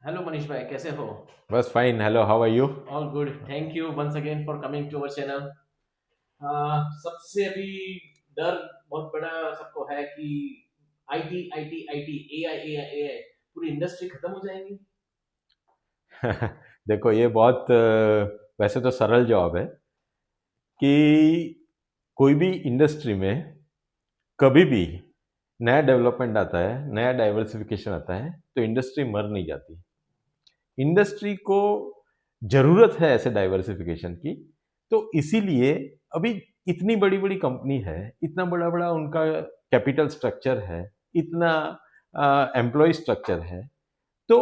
Hello Manish भाई, कैसे हो? बस fine. Hello, how are you? All good, thank you once again for coming to our channel. सबसे अभी डर बहुत बड़ा सबको है कि IT IT IT AI AI AI पूरी इंडस्ट्री खत्म हो जाएगी। देखो, ये बहुत वैसे तो सरल जवाब है कि कोई भी इंडस्ट्री में कभी भी नया डेवलपमेंट आता है, नया डाइवर्सिफिकेशन आता है, तो इंडस्ट्री मर नहीं जाती। इंडस्ट्री को ज़रूरत है ऐसे डाइवर्सिफिकेशन की। तो इसीलिए अभी इतनी बड़ी-बड़ी कंपनी है, इतना बड़ा-बड़ा उनका कैपिटल स्ट्रक्चर है, इतना एम्प्लॉयी स्ट्रक्चर है, तो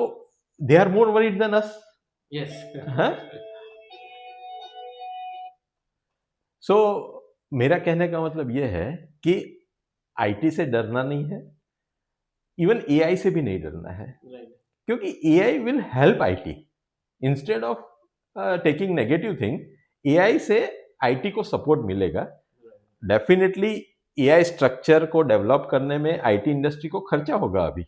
they are more worried than us. Yes. हाँ? सो मेरा कहने का मतलब ये है कि आईटी से डरना नहीं है, इवन एआई से भी नहीं डरना है, राइट। क्योंकि AI will help IT instead of taking negative thing. AI से आईटी को सपोर्ट मिलेगा डेफिनेटली। एआई स्ट्रक्चर को डेवलप करने में आईटी इंडस्ट्री को खर्चा होगा अभी,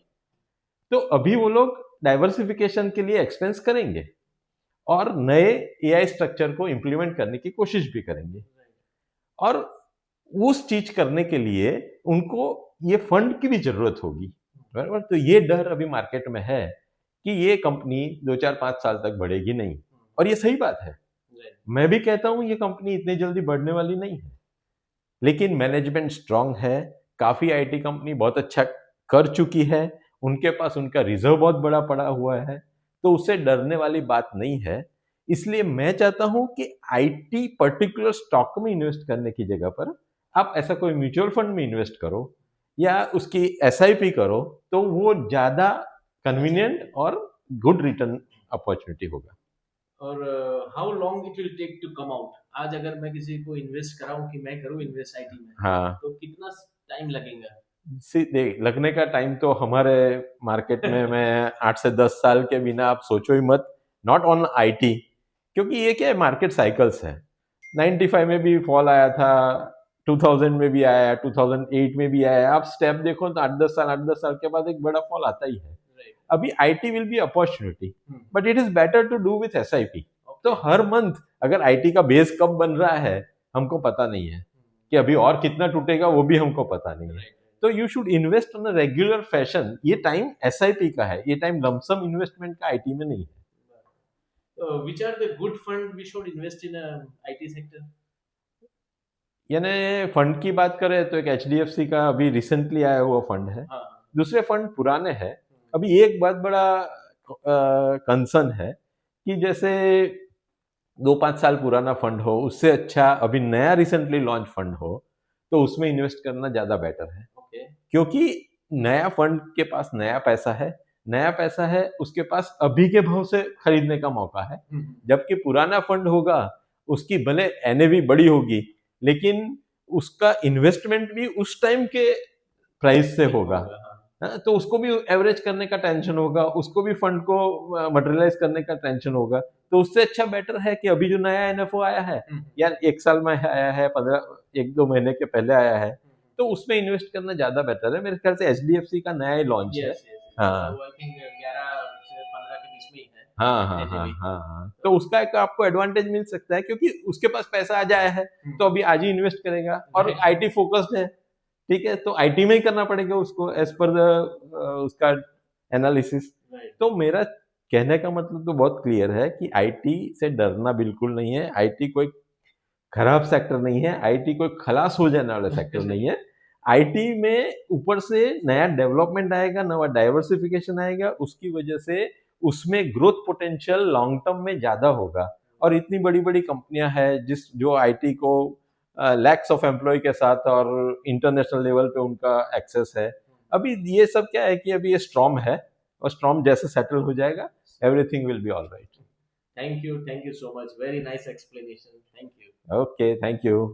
तो अभी वो लोग डाइवर्सिफिकेशन के लिए एक्सपेंस करेंगे और नए एआई स्ट्रक्चर को इम्प्लीमेंट करने की कोशिश भी करेंगे। और उस चीज करने के लिए उनको ये फंड की भी जरूरत होगी, बराबर। तो ये डर अभी मार्केट में है कि ये कंपनी 2 4 5 साल तक बढ़ेगी नहीं, और ये सही बात है। मैं भी कहता हूं ये कंपनी इतनी जल्दी बढ़ने वाली नहीं है, लेकिन मैनेजमेंट स्ट्रांग है। काफी आईटी कंपनी बहुत अच्छा कर चुकी है, उनके पास उनका रिजर्व बहुत बड़ा पड़ा हुआ है, तो उससे डरने वाली बात नहीं है। इसलिए मैं चाहता हूं कि आईटी पर्टिकुलर स्टॉक में इन्वेस्ट करने की जगह पर आप ऐसा कोई म्यूचुअल फंड में इन्वेस्ट करो या उसकी एसआईपी करो, तो वो ज्यादा कन्वीनियंट और गुड रिटर्न अपॉर्चुनिटी होगा। और how long it will take to come out? आज अगर मैं किसी को इन्वेस्ट कराऊं कि मैं करूं इन्वेस्ट आईटी में, हाँ, तो कितना टाइम लगेगा? देख, लगने का टाइम तो हमारे मार्केट में मैं 8 से 10 साल के बिना आप सोचो ही मत। नॉट ऑन आईटी, क्योंकि ये क्या है, मार्केट साइकिल्स है। 95 में भी फॉल आया था, 2000 में भी आया, 2008 में भी आया। आप स्टेप देखो तो 8 10 साल के बाद एक बड़ा फॉल आता ही है। राइट। अभी IT will be opportunity, but it is better to do with SIP. तो हर मंथ अगर आईटी का बेस कब बन रहा है हमको पता नहीं है, कि अभी और कितना टूटेगा वो भी हमको पता नहीं है। तो you should invest on a regular fashion. ये टाइम एसआईपी का है, ये टाइम लमसम इन्वेस्टमेंट का आईटी में नहीं है। Which are the good fund we should invest in IT sector? यानी फंड की बात करें तो एक एचडीएफसी का अभी रिसेंटली आया हुआ फंड है। हाँ। दूसरे फंड पुराने हैं। अभी एक बहुत बड़ा कंसर्न है कि जैसे 2 5 साल पुराना फंड हो, उससे अच्छा अभी नया रिसेंटली लॉन्च फंड हो, तो उसमें इन्वेस्ट करना ज्यादा बेटर है। ओके। क्योंकि नया फंड के पास नया पैसा है, नया पैसा है, उसके पास अभी के भाव से खरीदने का मौका है। जबकि पुराना फंड होगा, उसकी भले एनएवी बड़ी होगी, लेकिन उसका इन्वेस्टमेंट भी उस टाइम के प्राइस से होगा। हाँ, तो उसको भी एवरेज करने का टेंशन होगा, उसको भी फंड को मटेरियलाइज करने का टेंशन होगा। तो उससे अच्छा बेटर है कि अभी जो नया एनएफओ आया है, या 1 साल में आया है, 1 2 महीने के पहले आया है, तो उसमें इन्वेस्ट करना ज्यादा बेटर है। मेरे ख्याल से एचडीएफसी का नया ही लॉन्च है। Yes yes. हाँ, वो आई थिंक 11 से 15 के बीच में ही है। हाँ, हाँ, हाँ, एनएवी। हाँ, हाँ। तो उसका एक आपको एडवांटेज मिल सकता है, क्योंकि उसके पास पैसा आ जाया है, तो अभी आज ही इन्वेस्ट करेगा, और आईटी फोकस्ड है। ठीक है, तो आईटी में ही करना पड़ेगा उसको एज पर द उसका एनालिसिस। तो मेरा कहने का मतलब तो बहुत क्लियर है कि आईटी से डरना बिल्कुल नहीं है। आईटी कोई खराब सेक्टर नहीं है, आईटी कोई खलास हो जाने वाला सेक्टर नहीं है। आईटी में ऊपर से नया डेवलपमेंट आएगा, नया डाइवर्सिफिकेशन आएगा, उसकी वजह से उसमें ग्रोथ पोटेंशियल लॉन्ग टर्म में ज्यादा होगा। और इतनी बड़ी बड़ी कंपनियां हैं जिस जो आईटी को लैक्स ऑफ एम्प्लॉय के साथ और इंटरनेशनल लेवल पे उनका एक्सेस है। अभी ये सब क्या है कि अभी ये स्ट्रॉम है, और स्ट्रॉम जैसे सेटल हो जाएगा, everything will be all right. Thank you so much, very nice explanation, thank you. Okay, thank you.